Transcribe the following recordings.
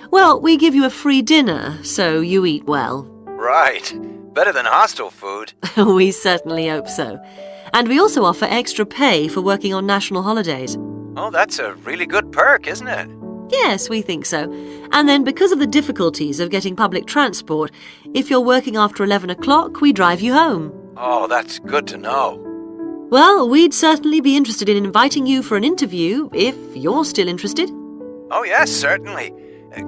Well, we give you a free dinner, so you eat well. Right. Better than hostel food. We certainly hope so. And we also offer extra pay for working on national holidays. Oh, that's a really good perk, isn't it? Yes, we think so. And then because of the difficulties of getting public transport, if you're working after 11 o'clock, we drive you home. Oh, that's good to know. Well, we'd certainly be interested in inviting you for an interview, if you're still interested. Oh, yes, certainly.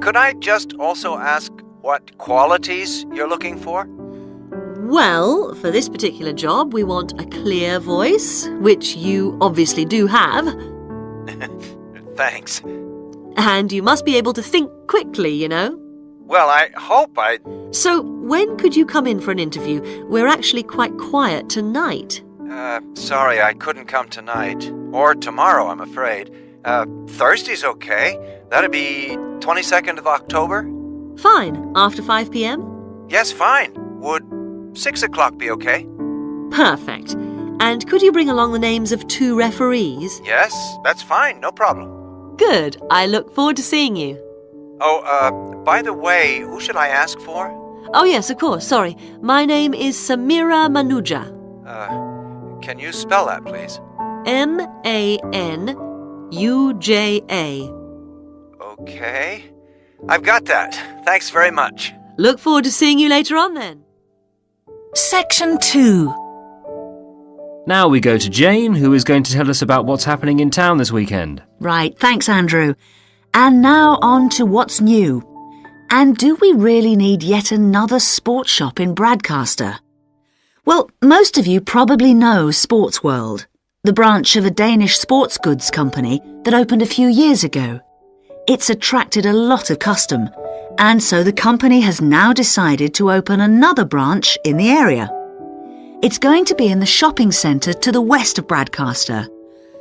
Could I just also ask what qualities you're looking for? Well, for this particular job, we want a clear voice, which you obviously do have. Thanks. And you must be able to think quickly, you know. Well, I hope I... So, when could you come in for an interview? We're actually quite quiet tonight. Sorry, I couldn't come tonight. Or tomorrow, I'm afraid. Thursday's okay. That'd be 22nd of October? Fine. After 5 p.m? Yes, fine. Would 6 o'clock be okay? Perfect. And could you bring along the names of 2 referees? Yes, that's fine. No problem. Good. I look forward to seeing you. Oh, by the way, who should I ask for? Oh, yes, of course. Sorry. My name is Samira Manuja. Can you spell that, please? Manuja. Okay. I've got that. Thanks very much. Look forward to seeing you later on then. Section 2. Now we go to Jane, who is going to tell us about what's happening in town this weekend. Right, thanks, Andrew. And now on to what's new. And do we really need yet another sports shop in Bradcaster? Well, most of you probably know Sports World, the branch of a Danish sports goods company that opened a few years ago. It's attracted a lot of custom, and so the company has now decided to open another branch in the area. It's going to be in the shopping centre to the west of Bradcaster,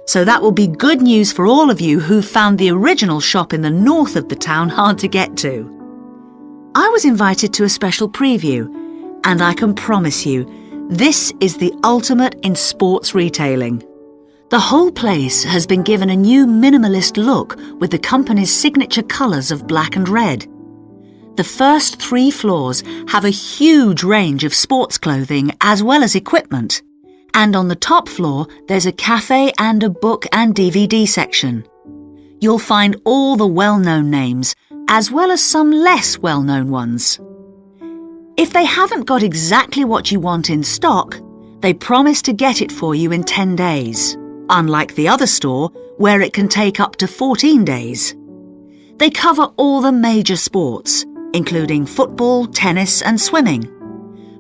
so that will be good news for all of you who found the original shop in the north of the town hard to get to. I was invited to a special preview, and I can promise you, this is the ultimate in sports retailing. The whole place has been given a new minimalist look with the company's signature colours of black and red. The first 3 floors have a huge range of sports clothing as well as equipment. And on the top floor, there's a cafe and a book and DVD section. You'll find all the well-known names, as well as some less well-known ones. If they haven't got exactly what you want in stock, they promise to get it for you in 10 days, unlike the other store, where it can take up to 14 days. They cover all the major sports, including football, tennis and swimming.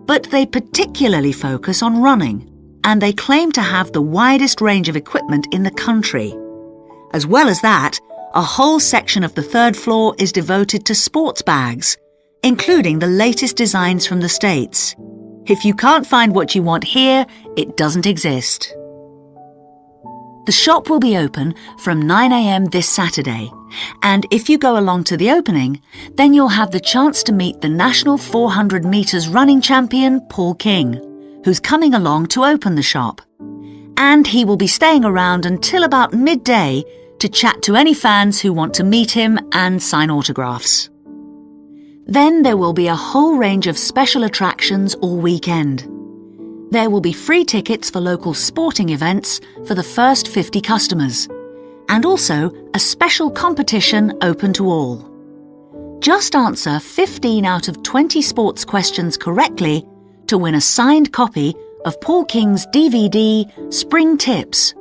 But they particularly focus on running, and they claim to have the widest range of equipment in the country. As well as that, a whole section of the 3rd floor is devoted to sports bags, including the latest designs from the States. If you can't find what you want here, it doesn't exist. The shop will be open from 9 a.m. this Saturday, and if you go along to the opening, then you'll have the chance to meet the national 400 metres running champion, Paul King, who's coming along to open the shop. And he will be staying around until about midday to chat to any fans who want to meet him and sign autographs. Then there will be a whole range of special attractions all weekend. There will be free tickets for local sporting events for the first 50 customers, and also a special competition open to all. Just answer 15 out of 20 sports questions correctly to win a signed copy of Paul King's DVD, Spring Tips,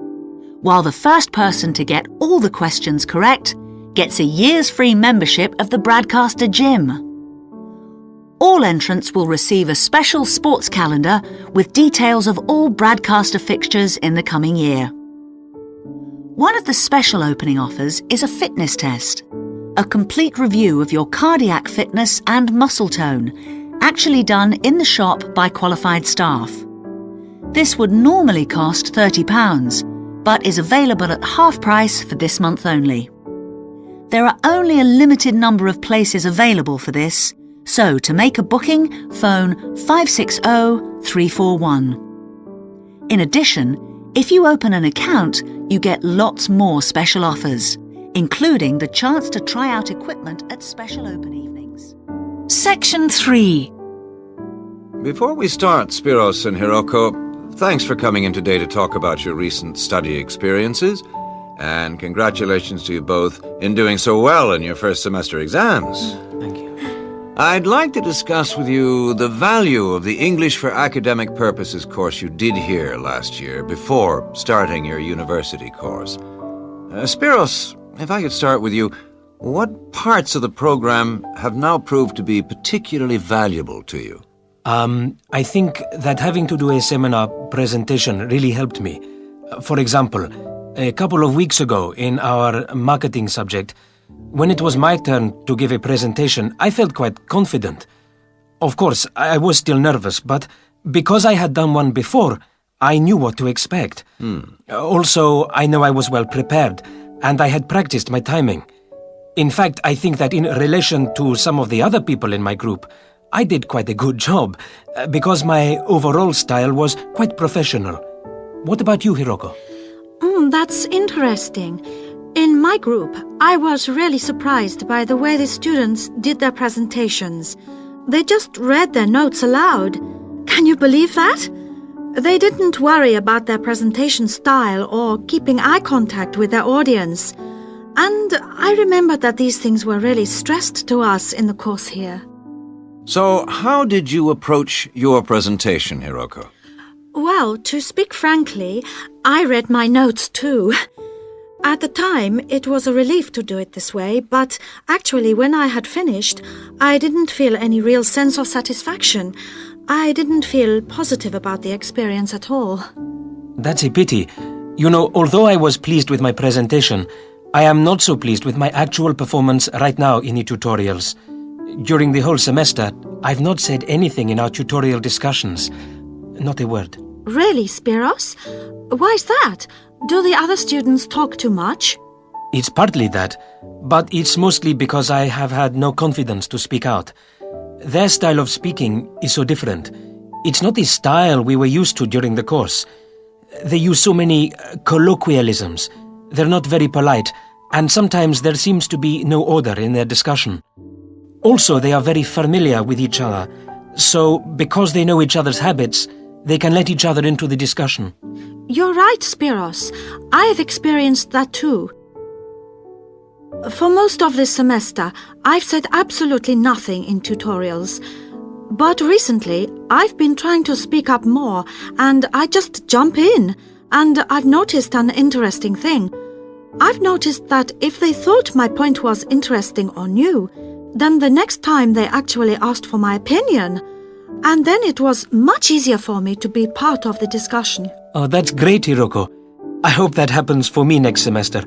while the first person to get all the questions correct gets a year's free membership of the Bradcaster Gym. All entrants will receive a special sports calendar with details of all Bradcaster fixtures in the coming year. One of the special opening offers is a fitness test, a complete review of your cardiac fitness and muscle tone, actually done in the shop by qualified staff. This would normally cost £30, but is available at half price for this month only. There are only a limited number of places available for this, so to make a booking, phone 560-341. In addition, if you open an account, you get lots more special offers, including the chance to try out equipment at special open evenings. Section 3. Before we start, Spiros and Hiroko, thanks for coming in today to talk about your recent study experiences. And congratulations to you both in doing so well in your first semester exams. Thank you. I'd like to discuss with you the value of the English for Academic Purposes course you did here last year before starting your university course. Spiros, if I could start with you, what parts of the program have now proved to be particularly valuable to you? I think that having to do a seminar presentation really helped me. For example, a couple of weeks ago in our marketing subject, when it was my turn to give a presentation, I felt quite confident. Of course, I was still nervous, but because I had done one before, I knew what to expect. Also, I know I was well prepared, and I had practiced my timing. In fact, I think that in relation to some of the other people in my group, I did quite a good job, because my overall style was quite professional. What about you, Hiroko? That's interesting. In my group, I was really surprised by the way the students did their presentations. They just read their notes aloud. Can you believe that? They didn't worry about their presentation style or keeping eye contact with their audience. And I remember that these things were really stressed to us in the course here. So, how did you approach your presentation, Hiroko? Well, to speak frankly, I read my notes too. At the time, it was a relief to do it this way, but actually when I had finished, I didn't feel any real sense of satisfaction. I didn't feel positive about the experience at all. That's a pity. You know, although I was pleased with my presentation, I am not so pleased with my actual performance right now in the tutorials. During the whole semester, I've not said anything in our tutorial discussions. Not a word. Really, Spiros? Why's that? Do the other students talk too much? It's partly that, but it's mostly because I have had no confidence to speak out. Their style of speaking is so different. It's not the style we were used to during the course. They use so many colloquialisms. They're not very polite, and sometimes there seems to be no order in their discussion. Also, they are very familiar with each other, so because they know each other's habits, they can let each other into the discussion. You're right, Spiros. I have experienced that too. For most of this semester, I've said absolutely nothing in tutorials. But recently, I've been trying to speak up more, and I just jump in. And I've noticed an interesting thing. I've noticed that if they thought my point was interesting or new, then the next time they actually asked for my opinion. And then it was much easier for me to be part of the discussion. Oh, that's great, Hiroko. I hope that happens for me next semester.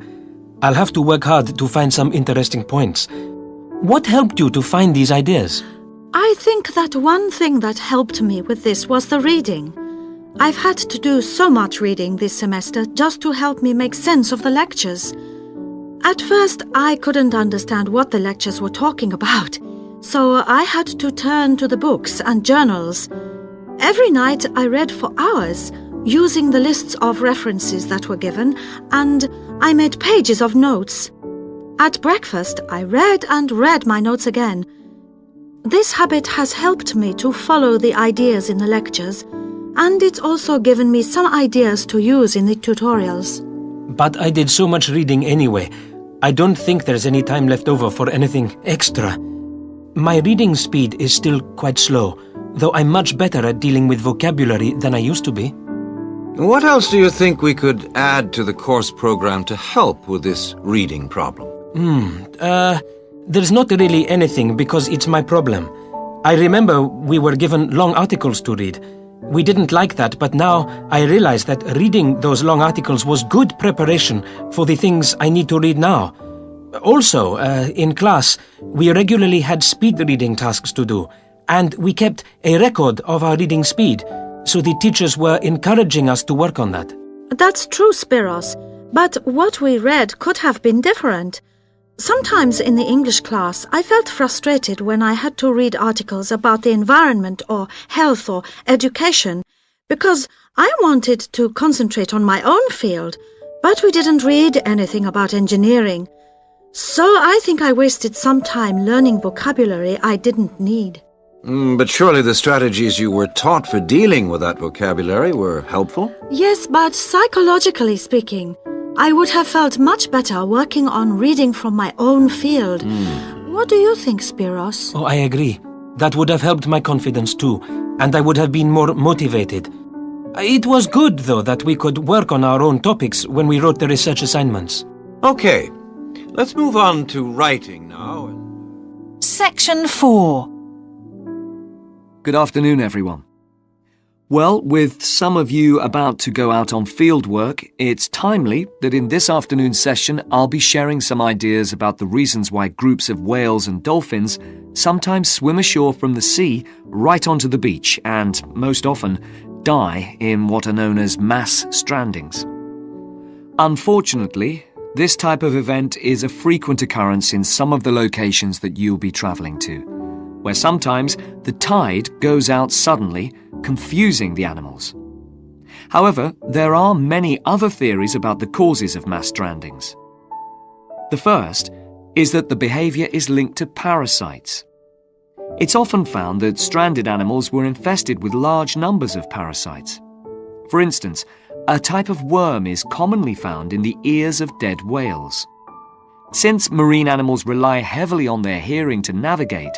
I'll have to work hard to find some interesting points. What helped you to find these ideas? I think that one thing that helped me with this was the reading. I've had to do so much reading this semester just to help me make sense of the lectures. At first, I couldn't understand what the lectures were talking about, so I had to turn to the books and journals. Every night I read for hours, using the lists of references that were given, and I made pages of notes. At breakfast, I read and read my notes again. This habit has helped me to follow the ideas in the lectures, and it's also given me some ideas to use in the tutorials. But I did so much reading anyway. I don't think there's any time left over for anything extra. My reading speed is still quite slow, though I'm much better at dealing with vocabulary than I used to be. What else do you think we could add to the course program to help with this reading problem? There's not really anything because it's my problem. I remember we were given long articles to read. We didn't like that, but now I realize that reading those long articles was good preparation for the things I need to read now. Also, in class, we regularly had speed reading tasks to do, and we kept a record of our reading speed, so the teachers were encouraging us to work on that. That's true, Spiros, but what we read could have been different. Sometimes in the English class, I felt frustrated when I had to read articles about the environment or health or education, because I wanted to concentrate on my own field, but we didn't read anything about engineering. So I think I wasted some time learning vocabulary I didn't need. But surely the strategies you were taught for dealing with that vocabulary were helpful? Yes, but psychologically speaking, I would have felt much better working on reading from my own field. What do you think, Spiros? Oh, I agree. That would have helped my confidence too, and I would have been more motivated. It was good, though, that we could work on our own topics when we wrote the research assignments. Okay, let's move on to writing now. Section 4. Good afternoon, everyone. Well, with some of you about to go out on field work, it's timely that in this afternoon's session I'll be sharing some ideas about the reasons why groups of whales and dolphins sometimes swim ashore from the sea right onto the beach and, most often, die in what are known as mass strandings. Unfortunately, this type of event is a frequent occurrence in some of the locations that you'll be travelling to, where sometimes the tide goes out suddenly, confusing the animals. However, there are many other theories about the causes of mass strandings. The first is that the behaviour is linked to parasites. It's often found that stranded animals were infested with large numbers of parasites. For instance, a type of worm is commonly found in the ears of dead whales. Since marine animals rely heavily on their hearing to navigate,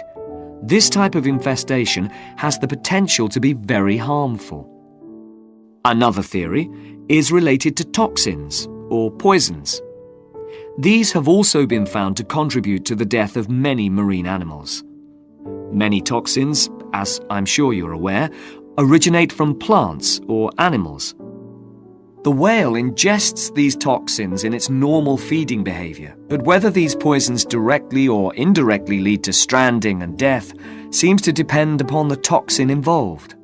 this type of infestation has the potential to be very harmful. Another theory is related to toxins or poisons. These have also been found to contribute to the death of many marine animals. Many toxins, as I'm sure you're aware, originate from plants or animals. The whale ingests these toxins in its normal feeding behaviour, but whether these poisons directly or indirectly lead to stranding and death seems to depend upon the toxin involved.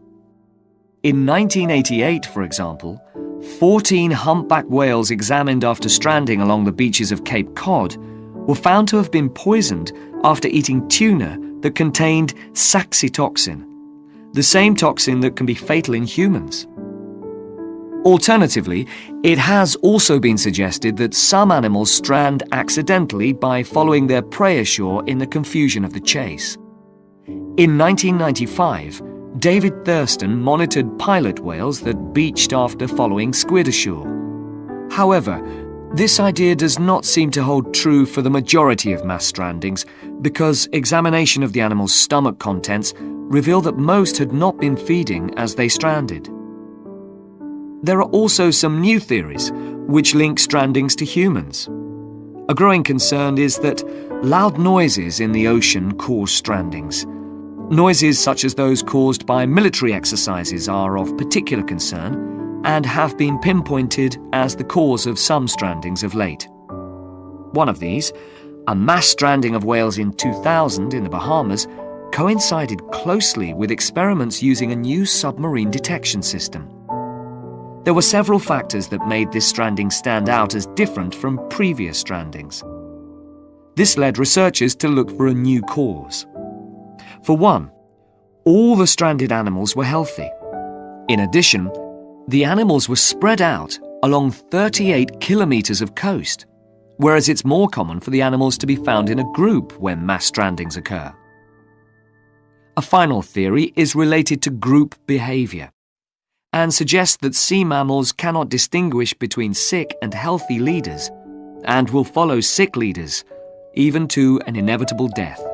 In 1988, for example, 14 humpback whales examined after stranding along the beaches of Cape Cod were found to have been poisoned after eating tuna that contained saxitoxin, the same toxin that can be fatal in humans. Alternatively, it has also been suggested that some animals strand accidentally by following their prey ashore in the confusion of the chase. In 1995, David Thurston monitored pilot whales that beached after following squid ashore. However, this idea does not seem to hold true for the majority of mass strandings because examination of the animal's stomach contents revealed that most had not been feeding as they stranded. There are also some new theories which link strandings to humans. A growing concern is that loud noises in the ocean cause strandings. Noises such as those caused by military exercises are of particular concern and have been pinpointed as the cause of some strandings of late. One of these, a mass stranding of whales in 2000 in the Bahamas, coincided closely with experiments using a new submarine detection system. There were several factors that made this stranding stand out as different from previous strandings. This led researchers to look for a new cause. For one, all the stranded animals were healthy. In addition, the animals were spread out along 38 kilometres of coast, whereas it's more common for the animals to be found in a group when mass strandings occur. A final theory is related to group behaviour and suggests that sea mammals cannot distinguish between sick and healthy leaders and will follow sick leaders, even to an inevitable death.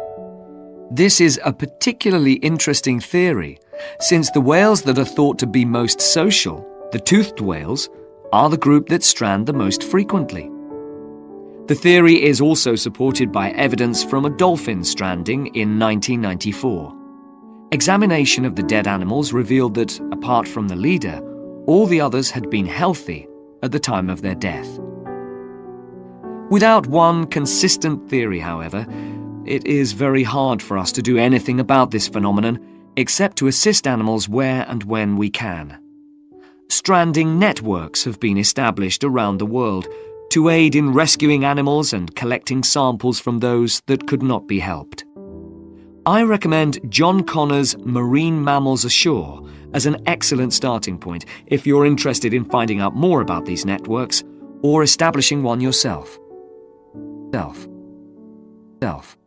This is a particularly interesting theory, since the whales that are thought to be most social, the toothed whales, are the group that strand the most frequently. The theory is also supported by evidence from a dolphin stranding in 1994. Examination of the dead animals revealed that, apart from the leader, all the others had been healthy at the time of their death. Without one consistent theory, however, it is very hard for us to do anything about this phenomenon except to assist animals where and when we can. Stranding networks have been established around the world to aid in rescuing animals and collecting samples from those that could not be helped. I recommend John Connor's Marine Mammals Ashore as an excellent starting point if you're interested in finding out more about these networks or establishing one yourself. self.